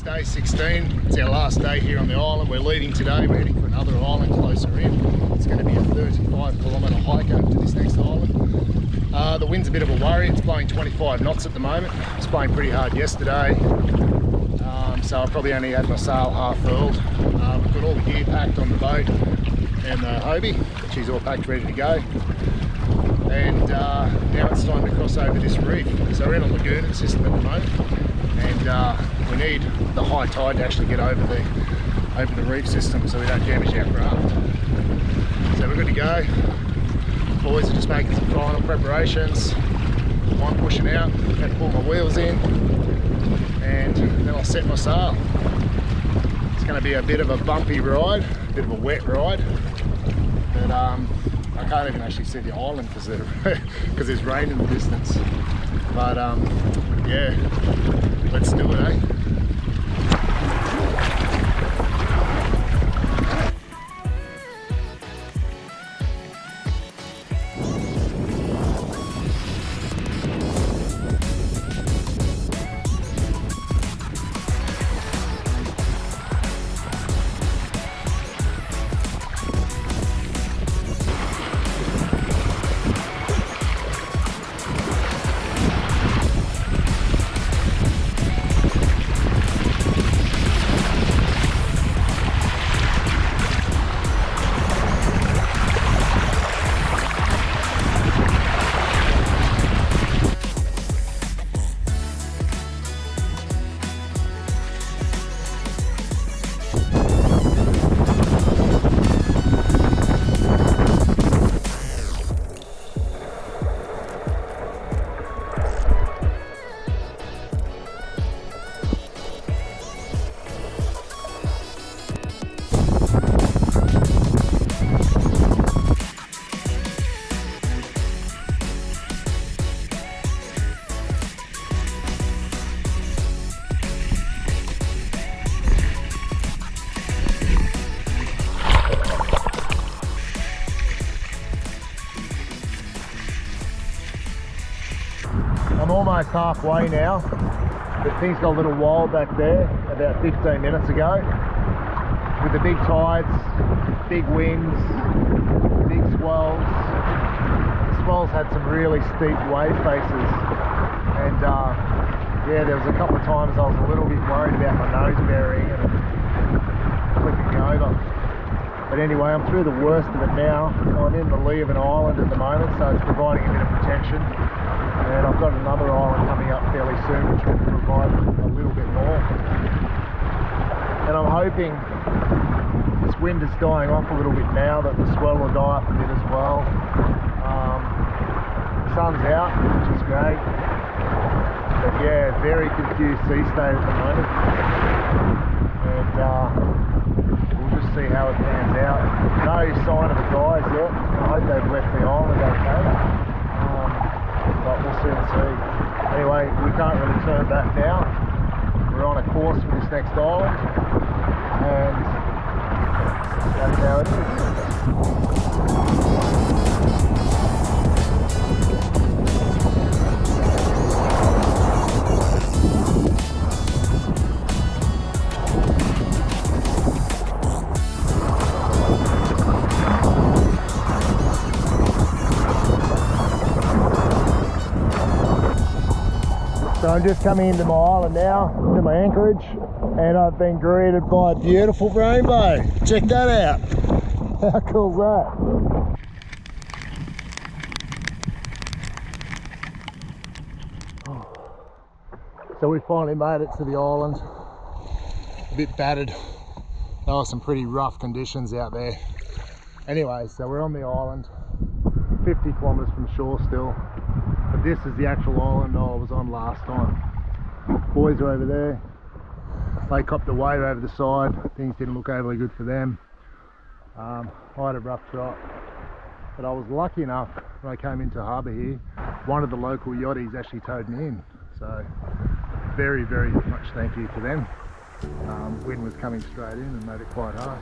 day 16. It's our last day here on the island. We're leaving today. We're heading for another island closer in. It's going to be a 35-kilometre hike over to this next island. The wind's a bit of a worry. It's blowing 25 knots at the moment. It was blowing pretty hard yesterday. So I probably only had my sail half furled. We've got all the gear packed on the boat and the hobie. She's all packed, ready to go. And now it's time to cross over this reef. So we're in a lagoon system at the moment, and we need the high tide to actually get over the reef system so we don't damage our craft. So we're good to go. Boys are just making some final preparations. I'm pushing out, going to pull my wheels in, and then I'll set my sail. It's going to be a bit of a bumpy ride, a bit of a wet ride, but I can't even actually see the island because there's rain in the distance. But yeah, let's do it, eh? I'm almost halfway now, but things got a little wild back there about 15 minutes ago. With the big tides, big winds, big swells. The swells had some really steep wave faces, and yeah, there was a couple of times I was a little bit worried about my nose bearing and flipping over. But anyway, I'm through the worst of it now. I'm in the lee of an island at the moment, so it's providing a bit of protection. And I've got another island coming up fairly soon, which will provide a little bit more. And I'm hoping this wind is dying off a little bit now, that the swell will die off a bit as well. The sun's out, which is great. But yeah, very confused sea state at the moment. And we'll just see how it pans out. No sign of the guys yet. I hope they've left the island okay. But we'll soon see. Anyway, we can't really turn back now. We're on a course for this next island, and that's how it So I'm just coming into my island now, to my anchorage, and I've been greeted by a beautiful rainbow. Check that out. How cool is that? So we finally made it to the island. A bit battered. There were some pretty rough conditions out there. Anyway, so we're on the island, 50 kilometres from shore still. But this is the actual island I was on last time. Boys are over there. They copped a wave over the side. Things didn't look overly good for them. I had a rough trot. But I was lucky enough when I came into harbour here, one of the local yachties actually towed me in. So very, very much thank you to them. Wind was coming straight in and made it quite hard.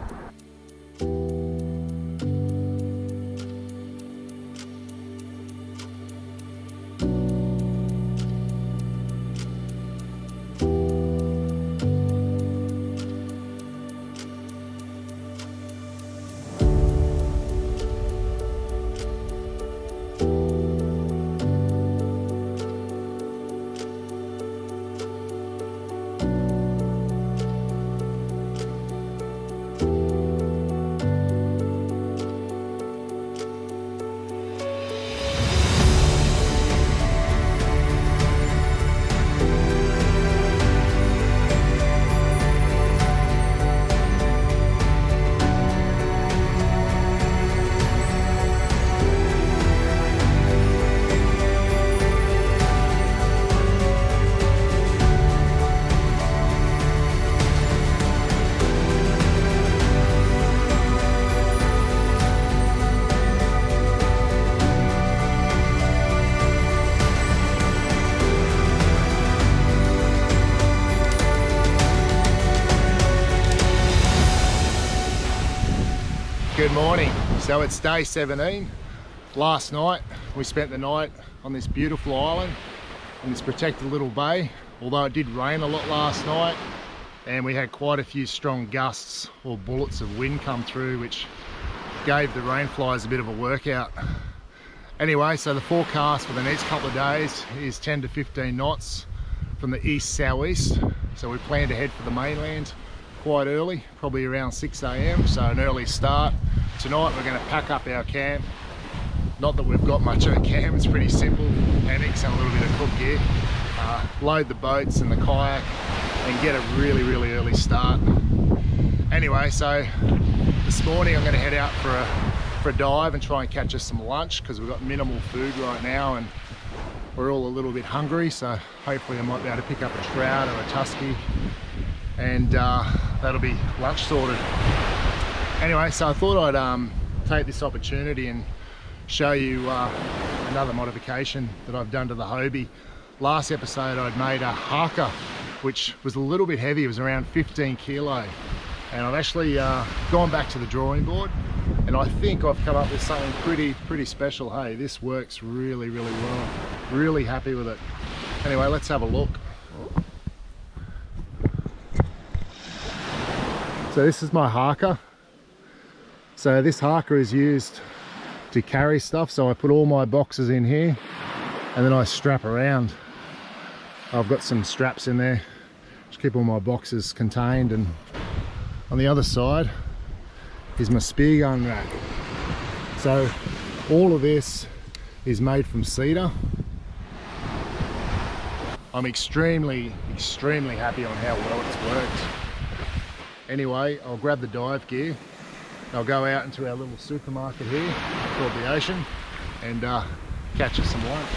Good morning. So it's day 17. Last night we spent the night on this beautiful island in this protected little bay, although it did rain a lot last night and we had quite a few strong gusts or bullets of wind come through, which gave the rainflies a bit of a workout. Anyway, so the forecast for the next couple of days is 10 to 15 knots from the east-southeast. So we plan to head for the mainland quite early, probably around 6 AM, so an early start. Tonight we're going to pack up our camp. Not that we've got much of a camp, it's pretty simple. Hammocks and a little bit of cook gear. Load the boats and the kayak and get a really early start. Anyway, so this morning I'm going to head out for a dive and try and catch us some lunch, because we've got minimal food right now and we're all a little bit hungry, so hopefully I might be able to pick up a trout or a tusky, and that'll be lunch sorted. Anyway, so I thought I'd take this opportunity and show you another modification that I've done to the hobie. Last episode I'd made a haka, which was a little bit heavy. It was around 15 kilo, and I've actually gone back to the drawing board and I think I've come up with something pretty special. Hey, this works really well. Really happy with it. Anyway, let's have a look. So this is my haka. So this haka is used to carry stuff. So I put all my boxes in here and then I strap around. I've got some straps in there to keep all my boxes contained, and on the other side is my spear gun rack. So all of this is made from cedar. I'm extremely happy on how well it's worked. Anyway, I'll grab the dive gear. I'll go out into our little supermarket here called the Ocean and catch us some lunch.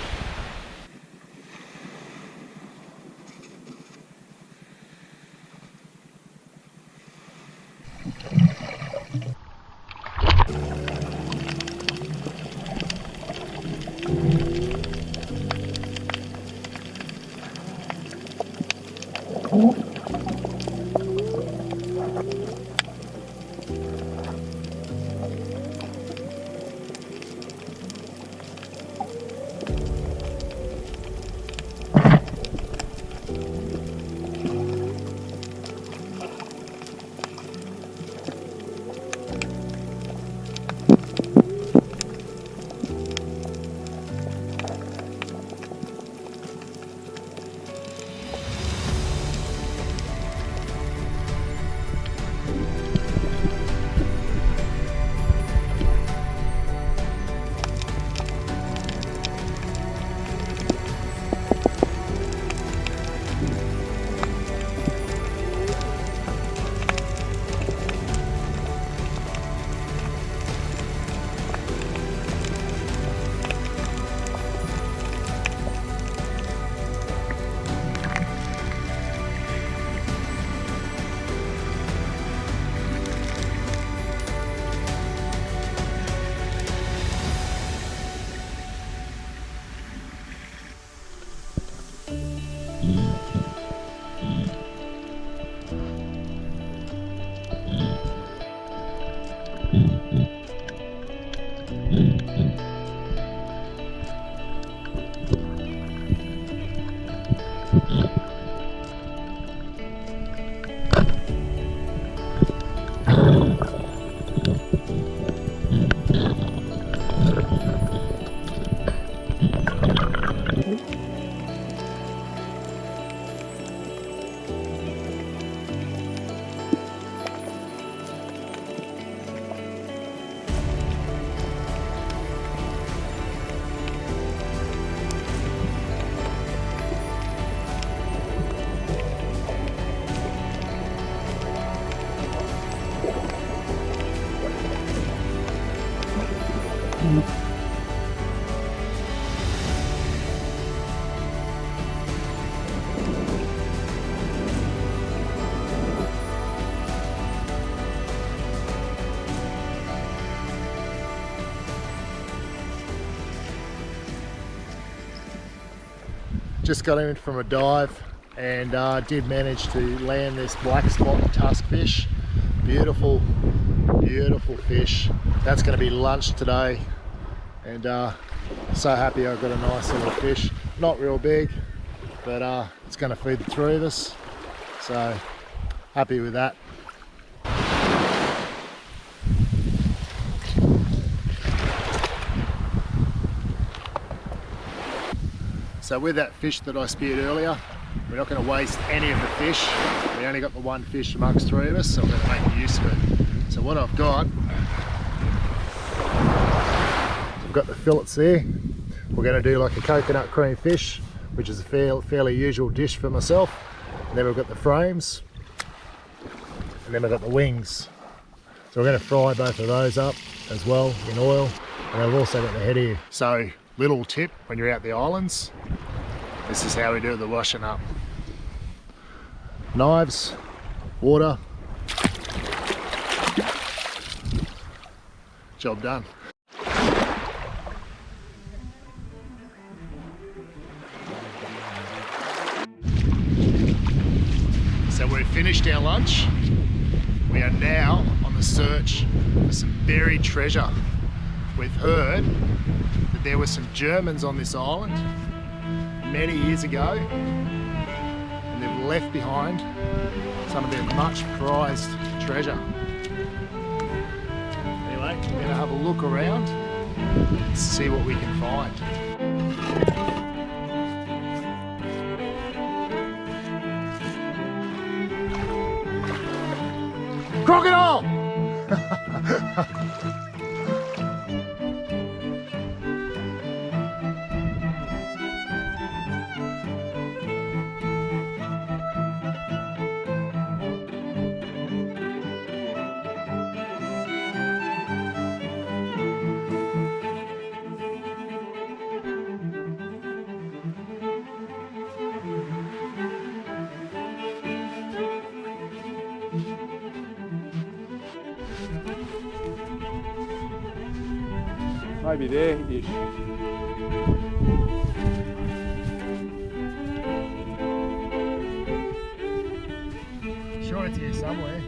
Just got in from a dive and did manage to land this black spot tusk fish. Beautiful Beautiful fish. That's going to be lunch today, and so happy I've got a nice little fish. Not real big, but it's going to feed the three of us, so happy with that. So with that fish that I speared earlier, we're not going to waste any of the fish. We only got the one fish amongst three of us, so I'm going to make use of it. So what I've got the fillets there. We're going to do like a coconut cream fish, which is a fairly usual dish for myself. And then we've got the frames, and then we've got the wings. So we're going to fry both of those up as well in oil. And I've also got the head here. So little tip when you're out the islands, this is how we do the washing up. Knives, water, job done. So we've finished our lunch. We are now on the search for some buried treasure. We've heard that there were some Germans on this island many years ago, and they've left behind some of their much prized treasure. Anyway, we're going to have a look around and see what we can find. Crocodile! Maybe there-ish. Sure it's here somewhere.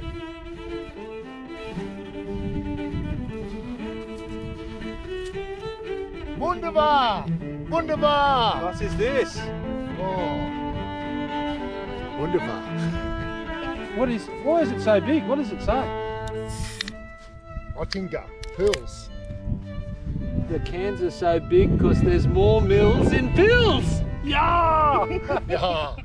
Wunderbar! Wunderbar! What is this? Oh. Wunderbar. Why is it so big? What does it say? Ottinger, pills. The cans are so big because there's more mills in pills! Yeah! Yeah.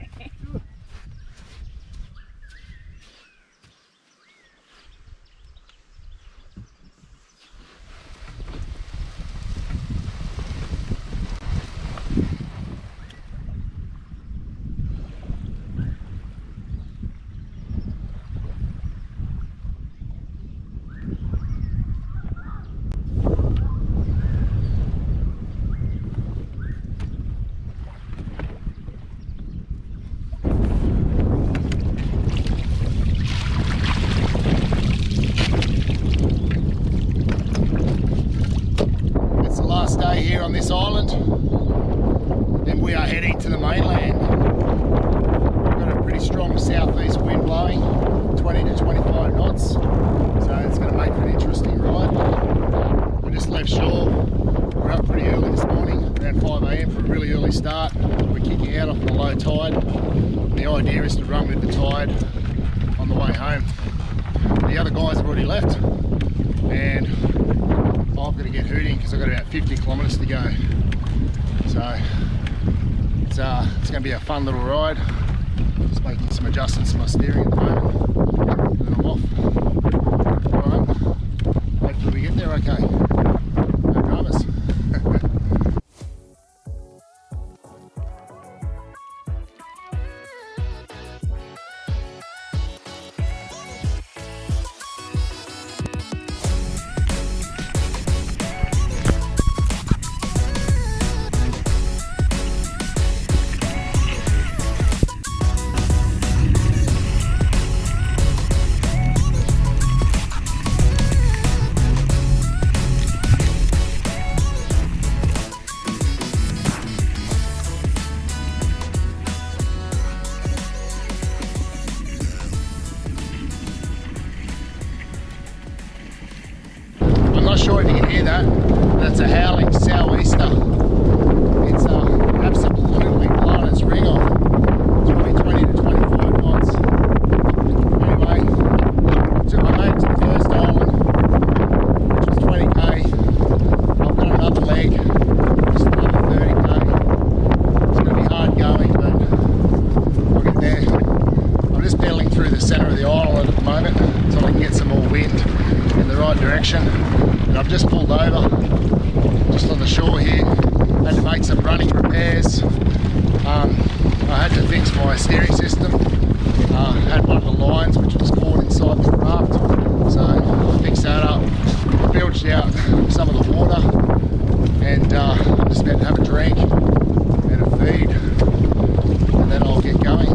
Here on this island, then we are heading to the mainland. We've got a pretty strong southeast wind blowing, 20 to 25 knots, so it's going to make for an interesting ride. We just left shore. We're up pretty early this morning, around 5 AM for a really early start. We're kicking out off the low tide. The idea is to run with the tide on the way home. The other guys have already left, and I've got to get hooting because I've got about 50 kilometres to go. So it's going to be a fun little ride. Just making some adjustments to my steering at the moment, and then I'm off. Alright, hopefully we get there okay. No dramas. sure if you can hear that, but it's a howling sou'easter. It's absolutely blown its ring off. It's probably 20 to 25 knots. Anyway, took my mate to the first island, which was 20k. I've got another leg, just another 30k. It's going to be hard going, but I'll get there. I'm just pedaling through the centre of the island at the moment so I can get some more wind in the right direction. And I've just pulled over, just on the shore here. Had to make some running repairs. I had to fix my steering system. Had one of the lines which was caught inside the craft, so I fixed that up, bilged out some of the water, and I'm just about to have a drink and a feed, and then I'll get going.